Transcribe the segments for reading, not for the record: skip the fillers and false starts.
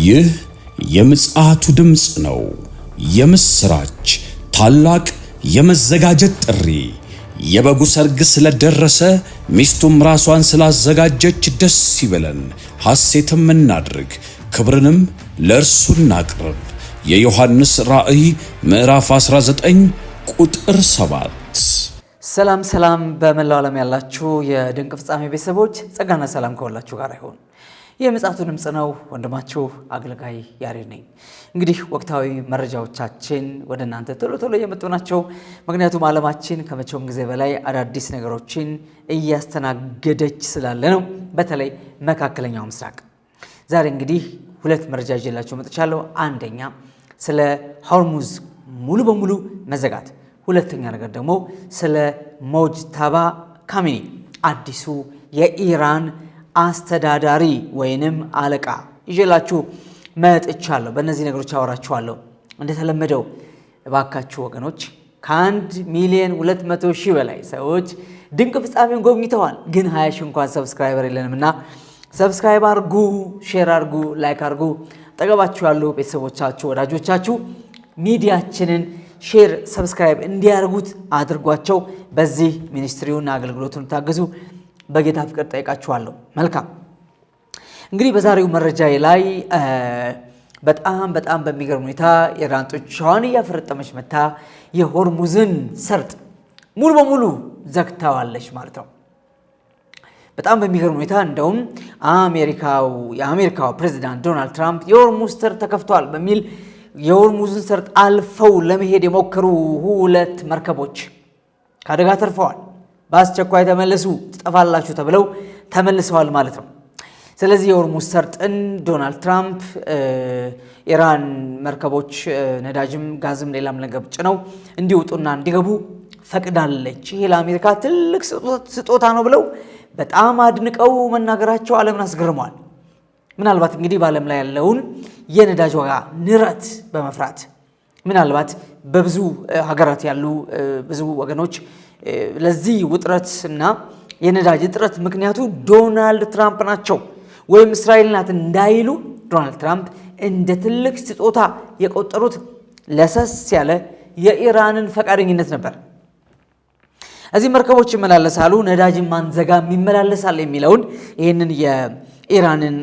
ይህ የምጽአቱ ድምጽ ነው። የምስራች ታላቅ የመዘጋጀት ጥሪ። የበጉ ሰርግ ስለደረሰ ሚስቱም ራሷን ስላዘጋጀች ደስ ይበለን፣ ሐሴትም እናድርግ፣ ክብርንም ለእርሱ እናቅርብ። የዮሐንስ ራእይ ምዕራፍ 19 ቁጥር 7። ሰላም ሰላም፣ በመላው ዓለም ያላችሁ የድንቅ ፍጻሜ ቤተሰቦች ጸጋና ሰላም ከሁላችሁ ጋር ይሁን። የምጽአቱ ድምጽ ነው። ወንድማችሁ አገልጋይ ያሬድ ነኝ። እንግዲህ ወቅታዊ መረጃዎቻችን ወደ እናንተ ቶሎ እየመጡ ናቸው። ምክንያቱም ዓለማችን ከመቼውም ጊዜ በላይ አዳዲስ ነገሮችን እያስተናገደች ስላለ ነው። በተለይ መካከለኛው ምስራቅ። ዛሬ እንግዲህ ሁለት መረጃ ይዤላችሁ መጥቻለሁ። አንደኛ ስለ ሆርሙዝ ሙሉ በሙሉ መዘጋት፣ ሁለተኛ ነገር ደግሞ ስለ ሞጅታባ ካሚኒ አዲሱ የኢራን አስተዳዳሪ ወይንም አለቃ ይዤላችሁ መጥቻለሁ። በእነዚህ ነገሮች አወራችኋለሁ። እንደተለመደው እባካችሁ ወገኖች ከ1,200,000 በላይ ሰዎች ድንቅ ፍጻሜን ጎብኝተዋል። ግን 20 ሺህ እንኳን ሰብስክራይበር የለንምና ሰብስክራይብ አርጉ፣ ሼር አርጉ፣ ላይክ አርጉ። ጠገባችሁ ያሉ ቤተሰቦቻችሁ፣ ወዳጆቻችሁ ሚዲያችንን ሼር ሰብስክራይብ እንዲያርጉት አድርጓቸው። በዚህ ሚኒስትሪውና አገልግሎቱን ታገዙ በጌታ ፍቅር ጠይቃችኋለሁ። መልካም እንግዲህ በዛሬው መረጃ ላይ በጣም በሚገርም ሁኔታ ኢራን ጡንቻዋን እያፈረጠመች መታ የሆርሙዝን ሰርጥ ሙሉ በሙሉ ዘግታዋለች ማለት ነው። በጣም በሚገርም ሁኔታ እንደውም የአሜሪካው ፕሬዚዳንት ዶናልድ ትራምፕ የሆርሙዝ ሰርጥ ተከፍቷል በሚል የሆርሙዝን ሰርጥ አልፈው ለመሄድ የሞከሩ 2 መርከቦች ከአደጋ ተርፈዋል። በአስቸኳይ ተመለሱ ትጠፋላችሁ ተብለው ተመልሰዋል ማለት ነው። ስለዚህ የሆርሙዝ ሰርጥን ዶናልድ ትራምፕ ኢራን መርከቦች ነዳጅም ጋዝም ሌላም ነገር ጭነው እንዲወጡና እንዲገቡ ፈቅዳለች። ይሄ ለአሜሪካ ትልቅ ስጦታ ነው ብለው በጣም አድንቀው መናገራቸው ዓለምን አስገርመዋል። ምናልባት እንግዲህ በዓለም ላይ ያለውን የነዳጅ ዋጋ ንረት በመፍራት ምናልባት በብዙ ሀገራት ያሉ ብዙ ወገኖች ለዚህ ውጥረትና የነዳጅ እጥረት ምክንያቱ ዶናልድ ትራምፕ ናቸው ወይም እስራኤል ናት እንዳይሉ ዶናልድ ትራምፕ እንደ ትልቅ ስጦታ የቆጠሩት ለሰስ ያለ የኢራንን ፈቃደኝነት ነበር። እዚህ መርከቦች ይመላለሳሉ፣ ነዳጅን ማንዘጋም ይመላለሳል የሚለውን ይህንን የኢራንን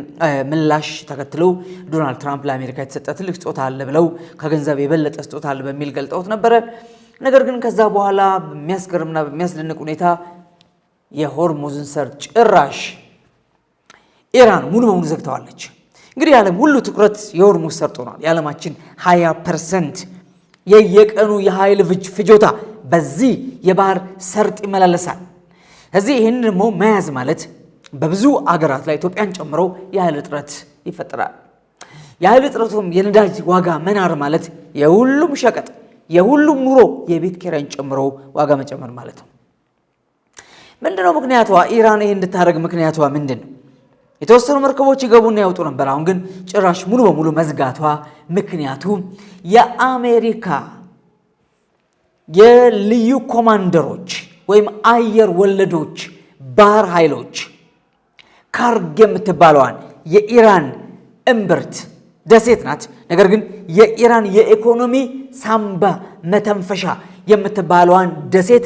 ምላሽ ተከትለው ዶናልድ ትራምፕ ለአሜሪካ የተሰጠ ትልቅ ስጦታ አለ ብለው ከገንዘብ የበለጠ ስጦታ አለ በሚል ገልጠውት ነበረ። ነገር ግን ከዛ በኋላ በሚያስገርምና በሚያስደንቅ ሁኔታ የሆርሙዝን ሰርጥ ጭራሽ ኢራን ሙሉ በሙሉ ዘግተዋለች። እንግዲህ የዓለም ሁሉ ትኩረት የሆርሙዝ ሰርጥ ሆኗል። የዓለማችን 20% የየቀኑ የኃይል ፍጆታ በዚህ የባህር ሰርጥ ይመላለሳል። እዚህ ይህን ደግሞ መያዝ ማለት በብዙ አገራት ላይ ኢትዮጵያን ጨምሮ የኃይል እጥረት ይፈጠራል። የኃይል እጥረቱም የነዳጅ ዋጋ መናር ማለት የሁሉም ሸቀጥ የሁሉም ኑሮ የቤት ኪራይን ጨምሮ ዋጋ መጨመር ማለት ነው። ምንድነው ምክንያቷ? ኢራን ይሄን እንድታደርግ ምክንያቷ ምንድነው? የተወሰኑ መርከቦች ይገቡና ያወጡ ነበር። አሁን ግን ጭራሽ ሙሉ በሙሉ መዝጋቷ ምክንያቱ የአሜሪካ የልዩ ኮማንደሮች ወይም አየር ወለዶች ባህር ኃይሎች ካርግ የምትባለዋን የኢራን እምብርት ደሴት ናት። ነገር ግን የኢራን የኢኮኖሚ ሳምባ መተንፈሻ የምትባለዋን ደሴት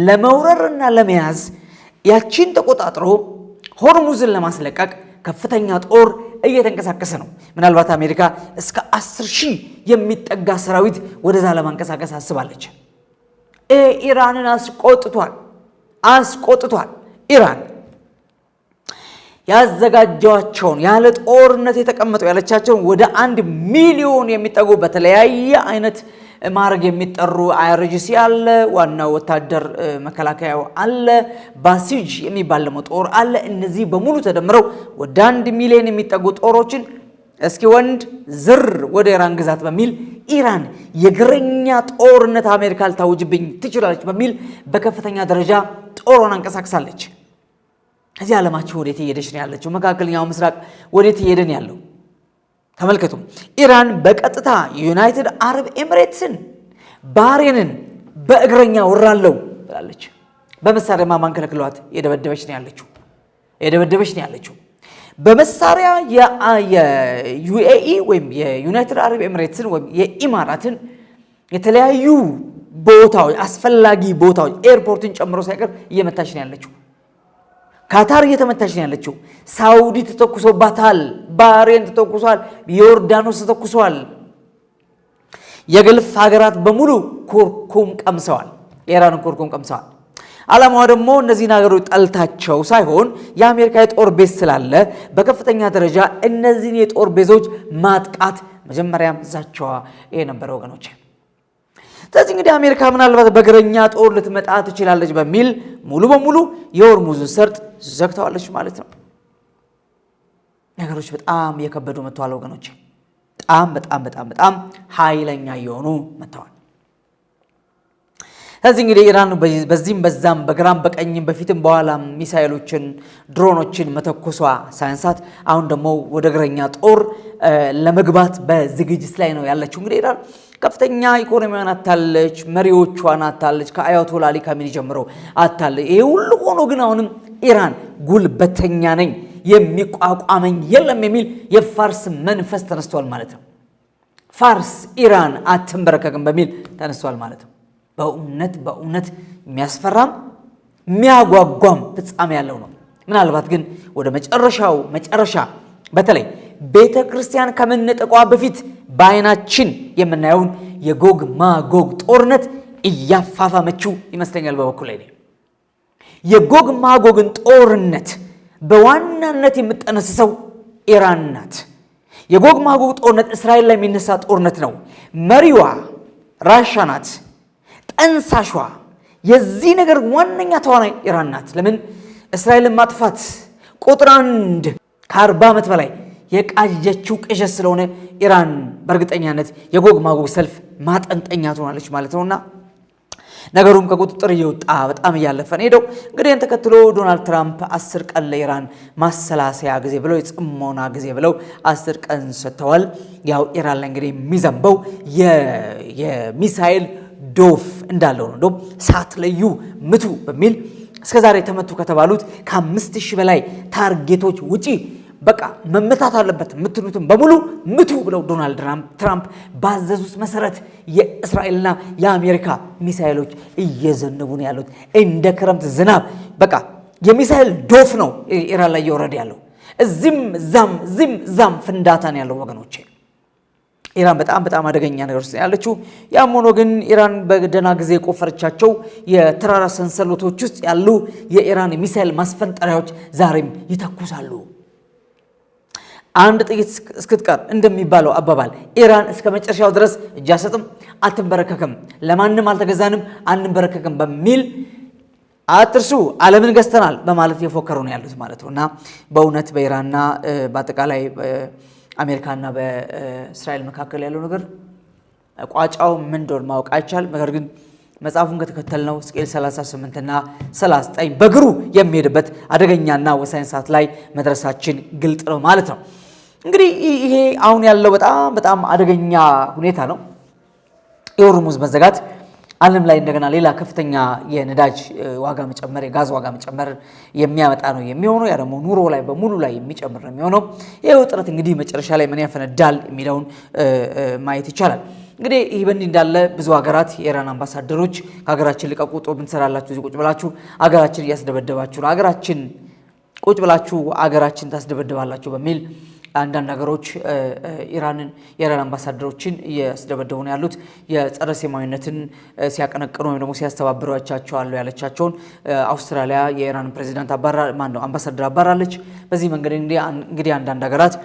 ለመውረርና ለመያዝ ያቺን ተቆጣጥሮ ሆርሙዝን ለማስለቀቅ ከፍተኛ ጦር እየተንቀሳቀሰ ነው። ምናልባት አሜሪካ እስከ 10,000 የሚጠጋ ሰራዊት ወደዛ ለማንቀሳቀስ አስባለች። ኢራንን አስቆጥቷል። ኢራን ያዘጋጀዋቸውን ያለ ጦርነት የተቀመጠው ያለቻቸውን ወደ 1 ሚሊዮን የሚጠጉ በተለያየ አይነት ማረግ የሚጠሩ አይአርጂሲ አለ፣ ዋናው ወታደር መከላከያው አለ፣ ባሲጅ የሚባል ደግሞ ጦር አለ። እነዚህ በሙሉ ተደምረው ወደ 1 ሚሊዮን የሚጠጉ ጦሮችን እስኪ ወንድ ዝር ወደ ኢራን ግዛት በሚል ኢራን የግረኛ ጦርነት አሜሪካ ልታውጅብኝ ትችላለች በሚል በከፍተኛ ደረጃ ጦሯን አንቀሳቅሳለች። እዚህ ዓለማችን ወዴት እየሄደች ነው ያለችው? መካከለኛው ምስራቅ ወዴት እየሄደ ነው ያለው? ተመልከቱ። ኢራን በቀጥታ ዩናይትድ አረብ ኤሚሬትስን ባህሬንን በእግረኛ ወራለው ብላለች። በመሳሪያ ማን ከለክሏት የደበደበች ነው ያለችው። በመሳሪያ የዩኤኢ ወይም የዩናይትድ አረብ ኤሚሬትስን ወይም የኢማራትን የተለያዩ ቦታዎች አስፈላጊ ቦታዎች ኤርፖርትን ጨምሮ ሳይቀር እየመታች ነው ያለችው። ካታር እየተመታች ነው ያለችው። ሳውዲ ተተኩሶባታል። ባህሬን ተተኩሷል። ዮርዳኖስ ተተኩሷል። የገልፍ ሀገራት በሙሉ ኩርኩም ቀምሰዋል። የኢራንን ኩርኩም ቀምሰዋል። ዓላማዋ ደግሞ እነዚህን ሀገሮች ጠልታቸው ሳይሆን የአሜሪካ የጦር ቤዝ ስላለ በከፍተኛ ደረጃ እነዚህን የጦር ቤዞች ማጥቃት መጀመሪያም ዛቻዋ ይሄ ነበር ወገኖች። ስለዚህ እንግዲህ አሜሪካ ምናልባት በእግረኛ ጦር ልትመጣ ትችላለች በሚል ሙሉ በሙሉ የሆርሙዝን ሰርጥ ዘግተዋለች ማለት ነው። ነገሮች በጣም እየከበዱ መጥተዋል ወገኖች። በጣም ኃይለኛ እየሆኑ መጥተዋል። ስለዚህ እንግዲህ ኢራን በዚህም በዛም በግራም በቀኝም በፊትም በኋላም ሚሳኤሎችን ድሮኖችን መተኮሷ ሳያንሳት አሁን ደግሞ ወደ እግረኛ ጦር ለመግባት በዝግጅት ላይ ነው ያለችው። እንግዲህ ኢራን ከፍተኛ ኢኮኖሚዋን አታለች፣ መሪዎቿን አታለች፣ ከአያቶላ አሊ ካሜኒ ጀምሮ አታለች። ይሄ ሁሉ ሆኖ ግን አሁንም ኢራን ጉልበተኛ ነኝ የሚቋቋመኝ የለም የሚል የፋርስ መንፈስ ተነስቷል ማለት ነው። ፋርስ ኢራን አትንበረከክም በሚል ተነስቷል ማለት ነው። በእውነት የሚያስፈራም የሚያጓጓም ፍጻሜ ያለው ነው። ምናልባት ግን ወደ መጨረሻ በተለይ ቤተ ክርስቲያን ከመነጠቋ በፊት በአይናችን የምናየውን የጎግ ማጎግ ጦርነት እያፋፋመችው ይመስለኛል። በበኩል ላይ የጎግ ማጎግን ጦርነት በዋናነት የምጠነስሰው ኢራን ናት። የጎግ ማጎግ ጦርነት እስራኤል ላይ የሚነሳ ጦርነት ነው። መሪዋ ራሻ ናት። ጠንሳሿ የዚህ ነገር ዋነኛ ተዋናይ ኢራን ናት። ለምን? እስራኤልን ማጥፋት ቁጥር 1 ከ40 ዓመት በላይ የቃጀችው ቅዠት ስለሆነ ኢራን በእርግጠኛነት የጎግ ማጎግ ሰልፍ ማጠንጠኛ ትሆናለች ማለት ነውና ነገሩም ከቁጥጥር እየወጣ በጣም እያለፈን ሄደው እንግዲህ ተከትሎ ዶናልድ ትራምፕ 10 ቀን ለኢራን ማሰላሰያ ጊዜ ብለው የጽሞና ጊዜ ብለው 10 ቀን ሰጥተዋል። ያው ኢራን ላይ እንግዲህ የሚዘንበው የሚሳኤል ዶፍ እንዳለው ነው። እንደውም ሳትለዩ ምቱ በሚል እስከዛሬ ተመቱ ከተባሉት ከ5000 በላይ ታርጌቶች ውጪ በቃ መመታት አለበት የምትሉትን በሙሉ ምቱ ብለው ዶናልድ ትራምፕ ባዘዙት መሰረት የእስራኤልና የአሜሪካ ሚሳኤሎች እየዘነቡ ነው ያሉት። እንደ ክረምት ዝናብ በቃ የሚሳኤል ዶፍ ነው ኢራን ላይ እየወረደ ያለው። እዚህም እዛም ፍንዳታ ነው ያለው ወገኖቼ። ኢራን በጣም አደገኛ ነገር ውስጥ ያለችው። ያም ሆኖ ግን ኢራን በደና ጊዜ ቆፈረቻቸው የተራራ ሰንሰለቶች ውስጥ ያሉ የኢራን ሚሳኤል ማስፈንጠሪያዎች ዛሬም ይተኩሳሉ። አንድ ጥይት እስክትቀር እንደሚባለው አባባል ኢራን እስከ መጨረሻው ድረስ እጅ አትሰጥም፣ አትንበረከክም፣ ለማንም አልተገዛንም፣ አንንበረከክም በሚል አትርሱ ዓለምን ገዝተናል በማለት የፎከሩ ነው ያሉት ማለት ነውና በእውነት በኢራንና በአጠቃላይ አሜሪካና በእስራኤል መካከል ያለው ነገር ቋጫው ምን እንደሆነ ማወቅ አይቻልም። ነገር ግን መጽሐፉን ከተከተልነው ሕዝቅኤል 38 እና 39 በግሩ የሚሄድበት አደገኛና ወሳኝ ሰዓት ላይ መድረሳችን ግልጥ ነው ማለት ነው። እንግዲህ ይሄ አሁን ያለው በጣም አደገኛ ሁኔታ ነው። የሆርሙዝ መዘጋት ዓለም ላይ እንደገና ሌላ ከፍተኛ የነዳጅ ዋጋ መጨመር፣ የጋዝ ዋጋ መጨመር የሚያመጣ ነው የሚሆነው። ያ ደግሞ ኑሮ ላይ በሙሉ ላይ የሚጨምር ነው የሚሆነው። ይህ ውጥረት እንግዲህ መጨረሻ ላይ ምን ያፈነዳል የሚለውን ማየት ይቻላል። እንግዲህ ይህ በእንዲህ እንዳለ ብዙ ሀገራት የኢራን አምባሳደሮች ከሀገራችን ልቀቁ፣ ጦር ምን ትሰራላችሁ እዚህ ቁጭ ብላችሁ ሀገራችን እያስደበደባችሁ ነው፣ ሀገራችን ቁጭ ብላችሁ ሀገራችን ታስደበድባላችሁ በሚል አንዳንድ ሀገሮች የኢራን አምባሳደሮችን እያስደበደቡ ነው ያሉት። የጸረ ሴማዊነትን ሲያቀነቅኑ ወይም ደግሞ ሲያስተባብሯቸዋል ያለቻቸውን አውስትራሊያ የኢራን ፕሬዚዳንት አምባሳደር አባራለች። በዚህ መንገድ እንግዲህ አንዳንድ ሀገራት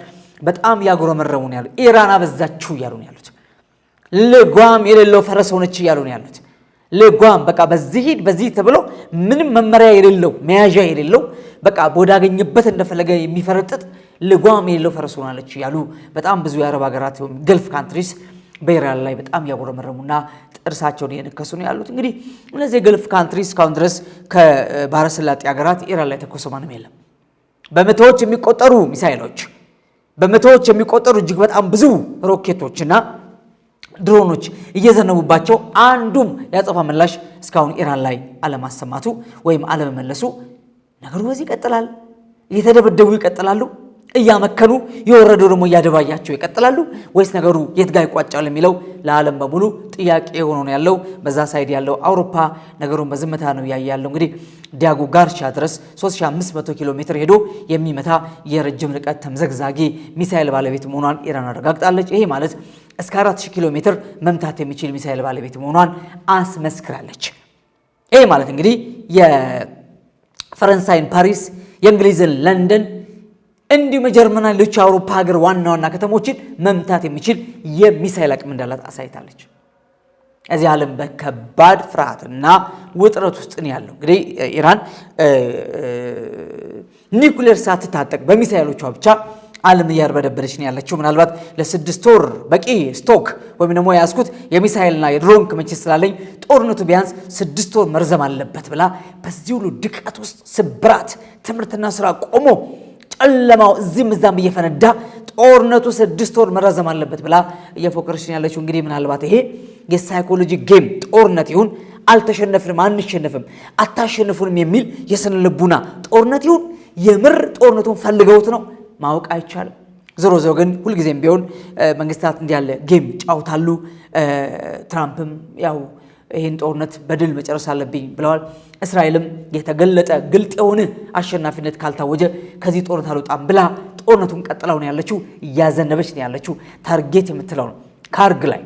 በጣም ያጎረመረሙ ነው ያሉት። ኢራን አበዛችሁ እያሉ ነው ያሉት። ልጓም የሌለው ፈረስ ሆነች እያሉ ነው ያሉት። ልጓም በቃ በዚህ ሂድ በዚህ ተብሎ ምንም መመሪያ የሌለው መያዣ የሌለው በቃ ወዳገኘበት እንደፈለገ የሚፈረጥጥ ልጓም የሌለው ፈረስ ሆናለች እያሉ በጣም ብዙ የአረብ ሀገራት ገልፍ ካንትሪስ በኢራን ላይ በጣም ያጎረመረሙና ጥርሳቸውን እየነከሱ ነው ያሉት። እንግዲህ እነዚህ የገልፍ ካንትሪስ እስካሁን ድረስ ከባህረ ሰላጤ ሀገራት ኢራን ላይ ተኮሰ ማንም የለም። በመቶዎች የሚቆጠሩ ሚሳኤሎች፣ በመቶዎች የሚቆጠሩ እጅግ በጣም ብዙ ሮኬቶችና ድሮኖች እየዘነቡባቸው አንዱም ያጸፋ ምላሽ እስካሁን ኢራን ላይ አለማሰማቱ ወይም አለመመለሱ ነገሩ በዚህ ይቀጥላል። እየተደበደቡ ይቀጥላሉ። እያመከኑ የወረደው ደግሞ እያደባያቸው ይቀጥላሉ ወይስ ነገሩ የት ጋር ይቋጫል የሚለው ለዓለም በሙሉ ጥያቄ ሆኖ ነው ያለው። በዛ ሳይድ ያለው አውሮፓ ነገሩን በዝምታ ነው ያያለው። እንግዲህ ዲያጎ ጋርሻ ድረስ 3500 ኪሎ ሜትር ሄዶ የሚመታ የረጅም ርቀት ተምዘግዛጊ ሚሳኤል ባለቤት መሆኗን ኢራን አረጋግጣለች። ይሄ ማለት እስከ 4000 ኪሎ ሜትር መምታት የሚችል ሚሳኤል ባለቤት መሆኗን አስመስክራለች። ይሄ ማለት እንግዲህ የፈረንሳይን ፓሪስ፣ የእንግሊዝን ለንደን እንዲሁም ጀርመንና ሌሎች የአውሮፓ ሀገር ዋና ዋና ከተሞችን መምታት የሚችል የሚሳኤል አቅም እንዳላት አሳይታለች። እዚህ ዓለም በከባድ ፍርሃትና ውጥረት ውስጥ ነው ያለው። እንግዲህ ኢራን ኒውክሌር ሳትታጠቅ በሚሳኤሎቿ ብቻ ዓለም እያርበደበደች ነው ያለችው። ምናልባት ለ6 ወር በቂ ስቶክ ወይም ደግሞ ያስኩት የሚሳኤልና የድሮን ክምችት ስላለኝ ጦርነቱ ቢያንስ 6 ወር መርዘም አለበት ብላ በዚህ ሁሉ ድቀት ውስጥ ስብራት፣ ትምህርትና ስራ ቆሞ ጨለማው እዚህም እዛም እየፈነዳ ጦርነቱ 6 ወር መረዘም አለበት ብላ እየፎከረች ነው ያለችው። እንግዲህ ምናልባት ይሄ የሳይኮሎጂ ጌም ጦርነት ይሁን አልተሸነፍንም፣ አንሸነፍም፣ አታሸንፉንም የሚል የስነ ልቡና ጦርነት ይሁን የምር ጦርነቱን ፈልገውት ነው ማወቅ አይቻልም። ዞሮ ዞሮ ግን ሁልጊዜም ቢሆን መንግስታት እንዲያለ ጌም ጫውታሉ። ትራምፕም ያው ይህን ጦርነት በድል መጨረስ አለብኝ ብለዋል። እስራኤልም የተገለጠ ግልጥ የሆነ አሸናፊነት ካልታወጀ ከዚህ ጦርነት አልወጣም ብላ ጦርነቱን ቀጥላው ነው ያለችው። እያዘነበች ነው ያለችው። ታርጌት የምትለው ነው ካርግ ላይ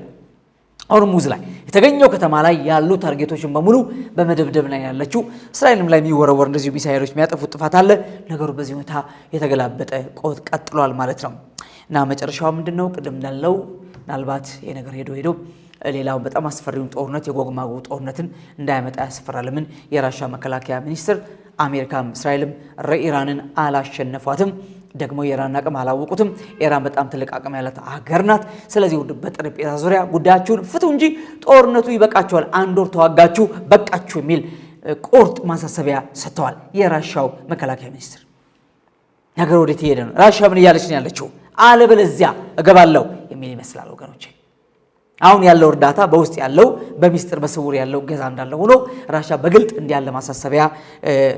ሆርሙዝ ላይ የተገኘው ከተማ ላይ ያሉ ታርጌቶችን በሙሉ በመደብደብ ላይ ያለችው። እስራኤልም ላይ የሚወረወር እንደዚሁ ሚሳኤሎች የሚያጠፉት ጥፋት አለ። ነገሩ በዚህ ሁኔታ የተገላበጠ ቀጥሏል ማለት ነው እና መጨረሻው ምንድነው? ቅድም እንዳለው ምናልባት የነገር ሄዶ ሌላው በጣም አስፈሪውን ጦርነት የጎግ ማጎግ ጦርነትን እንዳያመጣ ያስፈራል። ለምን? የራሻ መከላከያ ሚኒስትር አሜሪካም እስራኤልም ኢራንን አላሸነፏትም፣ ደግሞ የኢራን አቅም አላወቁትም። ኢራን በጣም ትልቅ አቅም ያላት ሀገር ናት። ስለዚህ በጠረጴዛ ዙሪያ ጉዳያችሁን ፍቱ እንጂ ጦርነቱ ይበቃችኋል፣ 1 ወር ተዋጋችሁ በቃችሁ የሚል ቁርጥ ማሳሰቢያ ሰጥተዋል የራሻው መከላከያ ሚኒስትር። ነገር ወዴት እየሄደ ነው? ራሻ ምን እያለች ነው ያለችው? አለበለዚያ እገባለሁ የሚል ይመስላል ወገኖቼ። አሁን ያለው እርዳታ በውስጥ ያለው በሚስጥር በስውር ያለው ገዛ እንዳለ ሆኖ ራሻ በግልጥ እንዲያለ ማሳሰቢያ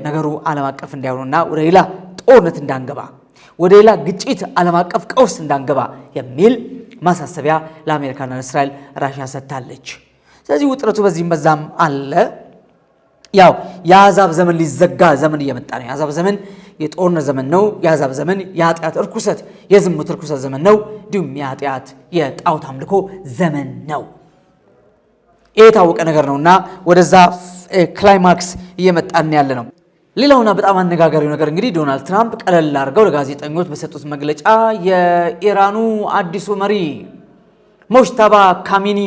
ነገሩ ዓለም አቀፍ እንዳይሆንና ወደ ሌላ ጦርነት እንዳንገባ ወደ ሌላ ግጭት ዓለም አቀፍ ቀውስ እንዳንገባ የሚል ማሳሰቢያ ለአሜሪካና ለእስራኤል ራሻ ሰጥታለች። ስለዚህ ውጥረቱ በዚህም በዛም አለ። ያው የአሕዛብ ዘመን ሊዘጋ ዘመን እየመጣ ነው። የአሕዛብ ዘመን የጦርነት ዘመን ነው። የአሕዛብ ዘመን የኃጢአት እርኩሰት የዝሙት እርኩሰት ዘመን ነው። እንዲሁም የኃጢአት የጣዖት አምልኮ ዘመን ነው። ይህ የታወቀ ነገር ነውና ወደዛ ክላይማክስ እየመጣን ያለ ነው። ሌላውና በጣም አነጋጋሪው ነገር እንግዲህ ዶናልድ ትራምፕ ቀለል አድርገው ለጋዜጠኞች በሰጡት መግለጫ የኢራኑ አዲሱ መሪ ሙጅተባ ካሚኒ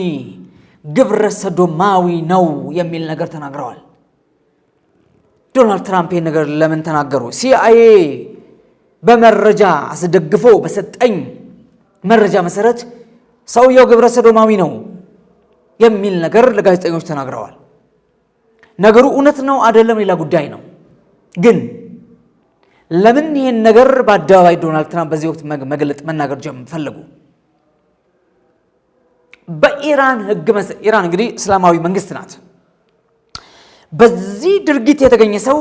ግብረ ሰዶማዊ ነው የሚል ነገር ተናግረዋል። ዶናልድ ትራምፕ ይህን ነገር ለምን ተናገሩ? ሲአይኤ በመረጃ አስደግፎ በሰጠኝ መረጃ መሰረት ሰውየው ግብረ ሰዶማዊ ነው የሚል ነገር ለጋዜጠኞች ተናግረዋል። ነገሩ እውነት ነው አይደለም ሌላ ጉዳይ ነው። ግን ለምን ይህን ነገር በአደባባይ ዶናልድ ትራምፕ በዚህ ወቅት መግለጥ መናገር ፈለጉ? በኢራን ሕግ ኢራን እንግዲህ እስላማዊ መንግስት ናት። በዚህ ድርጊት የተገኘ ሰው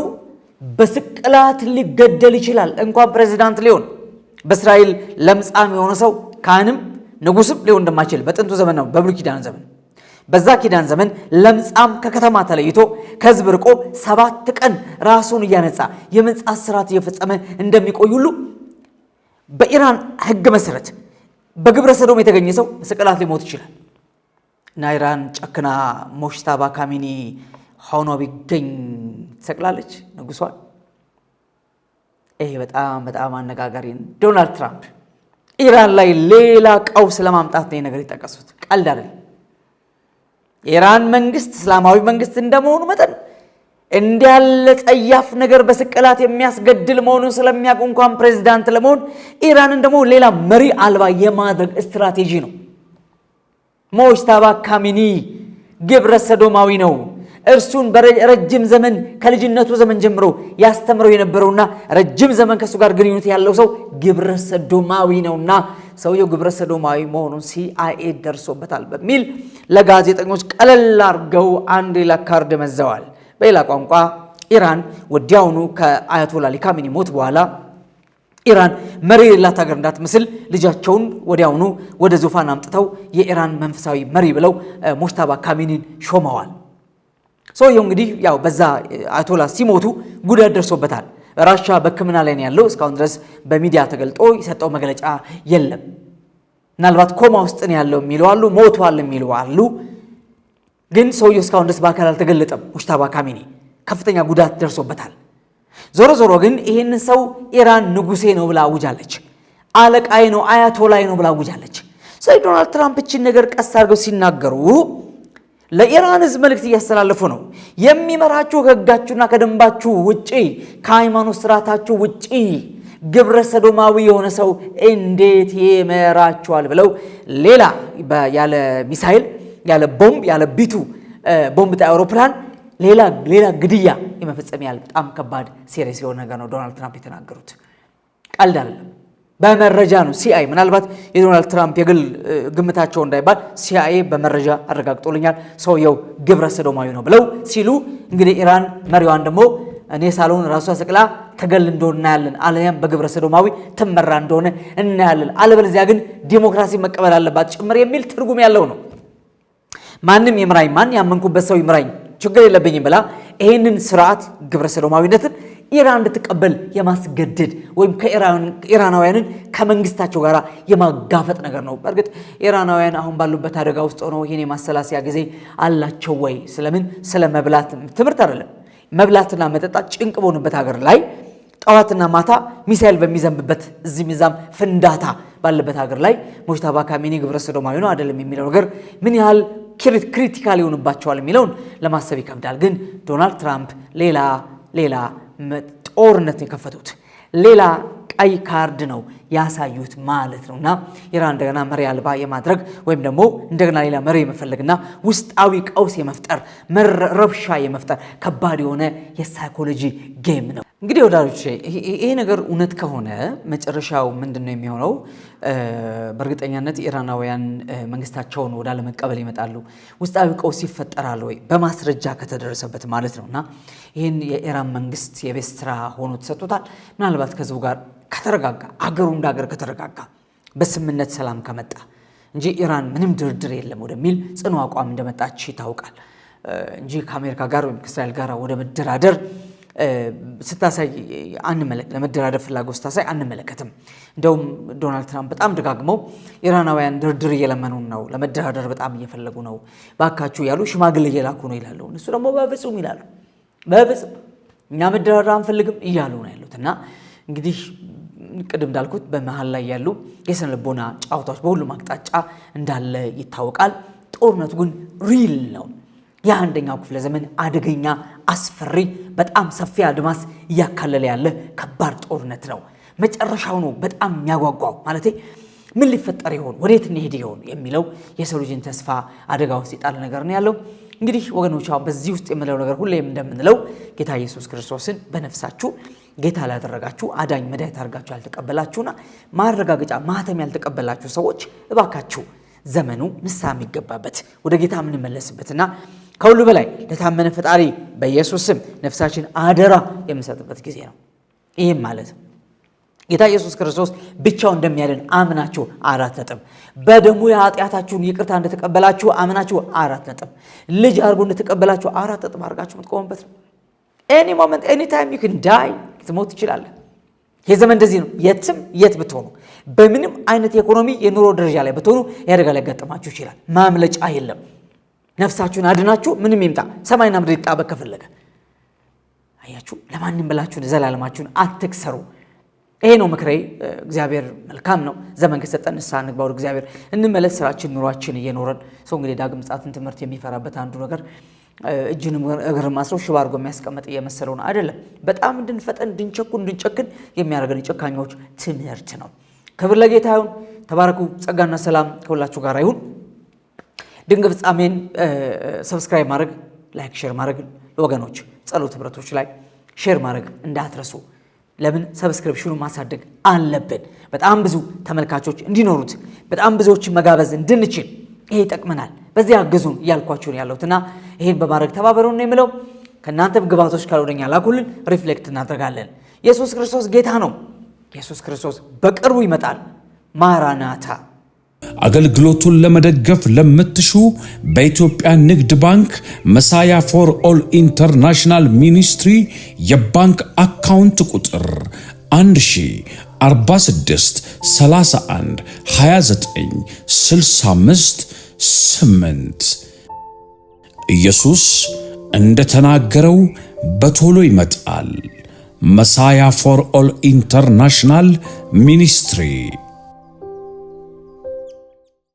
በስቅላት ሊገደል ይችላል። እንኳን ፕሬዚዳንት ሊሆን በእስራኤል ለምጻም የሆነ ሰው ካህንም ንጉስም ሊሆን እንደማይችል በጥንቱ ዘመን ነው፣ በብሉይ ኪዳን ዘመን። በዛ ኪዳን ዘመን ለምጻም ከከተማ ተለይቶ ከህዝብ ርቆ 7 ቀን ራሱን እያነጻ የመንጻት ስርዓት እየፈጸመ እንደሚቆይ ሁሉ በኢራን ሕግ መሰረት በግብረ ሰዶም የተገኘ ሰው በስቅላት ሊሞት ይችላል እና ኢራን ጨክና ሙጅተባ ካሚኒ ሆኖ ቢገኝ ትሰቅላለች ንጉሷን። ይሄ በጣም በጣም አነጋጋሪ ነው። ዶናልድ ትራምፕ ኢራን ላይ ሌላ ቀውስ ለማምጣት ነው ነገር የጠቀሱት፣ ቀልድ አይደለም። የኢራን መንግስት እስላማዊ መንግስት እንደመሆኑ መጠን እንዲያለ ጸያፍ ነገር በስቅላት የሚያስገድል መሆኑን ስለሚያውቁ እንኳን ፕሬዚዳንት ለመሆን ኢራንን ደግሞ ሌላ መሪ አልባ የማድረግ ስትራቴጂ ነው። ሙጅተባ ካሚኒ ግብረ ሰዶማዊ ነው። እርሱን በረጅም ዘመን ከልጅነቱ ዘመን ጀምሮ ያስተምረው የነበረውና ረጅም ዘመን ከሱ ጋር ግንኙነት ያለው ሰው ግብረ ሰዶማዊ ነውና ሰውየው ግብረ ሰዶማዊ መሆኑን ሲአይኤ ደርሶበታል በሚል ለጋዜጠኞች ቀለል አድርገው አንድ ሌላ ካርድ መዘዋል። በሌላ ቋንቋ ኢራን ወዲያውኑ ከአያቶላ አሊ ካሜኒ ሞት በኋላ ኢራን መሪ የሌላት ሀገር እንዳትመስል ልጃቸውን ወዲያውኑ ወደ ዙፋን አምጥተው የኢራን መንፈሳዊ መሪ ብለው ሙጅተባ ካሜኒን ሾመዋል። ሰውየው እንግዲህ ያው በዛ አያቶላ ሲሞቱ ጉዳት ደርሶበታል። ራሻ በሕክምና ላይ ነው ያለው። እስካሁን ድረስ በሚዲያ ተገልጦ የሰጠው መግለጫ የለም። ምናልባት ኮማ ውስጥ ነው ያለው የሚሉ አሉ፣ ሞቷል የሚሉ አሉ። ግን ሰውየው እስካሁን ድረስ በአካል አልተገለጠም። ሙጅተባ ካሜኒ ከፍተኛ ጉዳት ደርሶበታል። ዞሮ ዞሮ ግን ይህንን ሰው ኢራን ንጉሴ ነው ብላ አውጃለች። አለቃዬ ነው አያቶላይ ነው ብላ አውጃለች። ስለዚህ ዶናልድ ትራምፕ እቺን ነገር ቀስ አድርገው ሲናገሩ ለኢራን ሕዝብ መልእክት እያስተላለፉ ነው። የሚመራችሁ ከሕጋችሁና ከደንባችሁ ውጪ ከሃይማኖት ስርዓታችሁ ውጪ ግብረ ሰዶማዊ የሆነ ሰው እንዴት ይመራችኋል ብለው ሌላ ያለ ሚሳኤል ያለ ቦምብ ያለ ቢቱ ቦምብ ጣይ አውሮፕላን ሌላ ግድያ የመፈጸም ያህል በጣም ከባድ ሴሪየስ የሆነ ነገር ነው ዶናልድ ትራምፕ የተናገሩት። ቀልድ አይደለም፣ በመረጃ ነው። ሲአይኤ ምናልባት የዶናልድ ትራምፕ የግል ግምታቸው እንዳይባል ሲአይኤ በመረጃ አረጋግጦልኛል ሰውየው ግብረ ሰዶማዊ ነው ብለው ሲሉ እንግዲህ ኢራን መሪዋን ደግሞ እኔ ሳልሆን ራሷ ሰቅላ ተገል እንደሆነ እናያለን፣ አለያም በግብረ ሰዶማዊ ትመራ እንደሆነ እናያለን፣ አለበለዚያ ግን ዲሞክራሲ መቀበል አለባት ጭምር የሚል ትርጉም ያለው ነው። ማንም ይምራኝ፣ ማን ያመንኩበት ሰው ይምራኝ፣ ችግር የለብኝም ብላ ይህንን ስርዓት ግብረ ሰዶማዊነትን ኢራን እንድትቀበል የማስገደድ ወይም ኢራናውያንን ከመንግስታቸው ጋር የማጋፈጥ ነገር ነው። በእርግጥ ኢራናውያን አሁን ባሉበት አደጋ ውስጥ ሆነው ይህን የማሰላሰያ ጊዜ አላቸው ወይ? ስለምን? ስለ መብላት ትምህርት አይደለም። መብላትና መጠጣት ጭንቅ በሆነበት ሀገር ላይ ጠዋትና ማታ ሚሳኤል በሚዘንብበት እዚህ ሚዛም ፍንዳታ ባለበት ሀገር ላይ ሙጅተባ ካሜኒ ግብረ ሰዶማዊ ነው አይደለም የሚለው ነገር ምን ያህል ክሪቲካል ይሆንባቸዋል የሚለውን ለማሰብ ይከብዳል። ግን ዶናልድ ትራምፕ ሌላ ጦርነት የከፈቱት ሌላ ቀይ ካርድ ነው ያሳዩት ማለት ነውና ኢራን እንደገና መሪ አልባ የማድረግ ወይም ደግሞ እንደገና ሌላ መሪ የመፈለግና ውስጣዊ ቀውስ የመፍጠር ረብሻ የመፍጠር ከባድ የሆነ የሳይኮሎጂ ጌም ነው። እንግዲህ ወዳጆቼ ይሄ ነገር እውነት ከሆነ መጨረሻው ምንድነው የሚሆነው? በእርግጠኛነት ኢራናውያን መንግስታቸውን ወደ አለመቀበል ይመጣሉ። ውስጣዊ ቀውስ ይፈጠራል ወይ? በማስረጃ ከተደረሰበት ማለት ነውና ይህን የኢራን መንግስት የቤት ስራ ሆኖ ተሰጥቶታል። ምናልባት ከዚሁ ጋር ከተረጋጋ አገሩ እንደ ሀገር ከተረጋጋ በስምነት ሰላም ከመጣ እንጂ ኢራን ምንም ድርድር የለም ወደሚል ጽኑ አቋም እንደመጣች ይታወቃል እንጂ ከአሜሪካ ጋር ወይም ከእስራኤል ጋር ወደ መደራደር ስታሳይ ለመደራደር ፍላጎት ስታሳይ አንመለከትም። እንደውም ዶናልድ ትራምፕ በጣም ደጋግመው ኢራናውያን ድርድር እየለመኑን ነው፣ ለመደራደር በጣም እየፈለጉ ነው፣ ባካችሁ ያሉ ሽማግሌ እየላኩ ነው ይላሉ። እነሱ ደግሞ በፍጹም ይላሉ፣ በፍጹም እኛ መደራደር አንፈልግም እያሉ ነው ያሉት። እና እንግዲህ ቅድም እንዳልኩት በመሃል ላይ ያሉ የስነ ልቦና ጫዋታዎች በሁሉም አቅጣጫ እንዳለ ይታወቃል። ጦርነቱ ግን ሪል ነው። የአንደኛው ክፍለ ዘመን አደገኛ፣ አስፈሪ፣ በጣም ሰፊ አድማስ እያካለለ ያለ ከባድ ጦርነት ነው። መጨረሻው ነው በጣም የሚያጓጓው። ማለቴ ምን ሊፈጠር ይሆን፣ ወዴት እንሄድ ይሆን የሚለው የሰው ልጅን ተስፋ አደጋ ውስጥ የጣለ ነገር ነው ያለው። እንግዲህ ወገኖች በዚህ ውስጥ የምለው ነገር ሁሌም እንደምንለው ጌታ ኢየሱስ ክርስቶስን በነፍሳችሁ ጌታ ላደረጋችሁ አዳኝ መድኃኒት አድርጋችሁ ያልተቀበላችሁና ማረጋገጫ ማህተም ያልተቀበላችሁ ሰዎች እባካችሁ ዘመኑ ንስሐ የሚገባበት ወደ ጌታ የምንመለስበትና ከሁሉ በላይ ለታመነ ፈጣሪ በኢየሱስ ስም ነፍሳችን አደራ የምንሰጥበት ጊዜ ነው። ይህም ማለት ጌታ ኢየሱስ ክርስቶስ ብቻው እንደሚያድን አምናችሁ 4 ነጥብ፣ በደሙ የኃጢአታችሁን ይቅርታ እንደተቀበላችሁ አምናችሁ 4 ነጥብ፣ ልጅ አድርጎ እንደተቀበላችሁ 4 ነጥብ አድርጋችሁ የምትቆሙበት ነው። ኤኒ ሞመንት ኤኒ ታይም ዩ ካን ዳይ፣ ልትሞት ትችላለህ። ይህ ዘመን እንደዚህ ነው። የት ብትሆኑ፣ በምንም አይነት የኢኮኖሚ የኑሮ ደረጃ ላይ ብትሆኑ ያደጋ ላይ ያጋጥማችሁ ይችላል። ማምለጫ የለም። ነፍሳችሁን አድናችሁ ምንም ይምጣ ሰማይና ምድር ይጣበቅ ከፈለገ። አያችሁ፣ ለማንም ብላችሁ ዘላለማችሁን አትክሰሩ። ይሄ ነው ምክሬ። እግዚአብሔር መልካም ነው። ዘመን ከሰጠን ንስሐ እንግባ፣ ወደ እግዚአብሔር እንመለስ። ስራችን ኑሯችን እየኖረን ሰው እንግዲህ ዳግም ምጽአትን ትምህርት የሚፈራበት አንዱ ነገር እጅንም እግርም አስሮ ሽባ አድርጎ የሚያስቀምጥ እየመሰለው ነው አይደለም። በጣም እንድንፈጠን እንድንጨክን የሚያደርገን የጨካኞች ትምህርት ነው። ክብር ለጌታ ይሁን። ተባረኩ። ጸጋና ሰላም ከሁላችሁ ጋር ይሁን። ድንቅ ፍጻሜን ሰብስክራይብ ማድረግ፣ ላይክ፣ ሼር ማድረግ ለወገኖች ጸሎት ህብረቶች ላይ ሼር ማድረግ እንዳትረሱ። ለምን ሰብስክሪፕሽኑን ማሳደግ አለብን። በጣም ብዙ ተመልካቾች እንዲኖሩት በጣም ብዙዎችን መጋበዝ እንድንችል ይሄ ይጠቅመናል። በዚህ አግዙን እያልኳችሁ ነው ያለሁትና ይሄን በማድረግ ተባበሩን ነው የምለው። ከእናንተም ግባቶች ካልወደኛ ላኩልን፣ ሪፍሌክት እናደርጋለን። ኢየሱስ ክርስቶስ ጌታ ነው። ኢየሱስ ክርስቶስ በቅርቡ ይመጣል። ማራናታ። አገልግሎቱን ለመደገፍ ለምትሹ በኢትዮጵያ ንግድ ባንክ መሳያ ፎር ኦል ኢንተርናሽናል ሚኒስትሪ የባንክ አካውንት ቁጥር 1046 31 29 65 8 ኢየሱስ እንደተናገረው በቶሎ ይመጣል። መሳያ ፎር ኦል ኢንተርናሽናል ሚኒስትሪ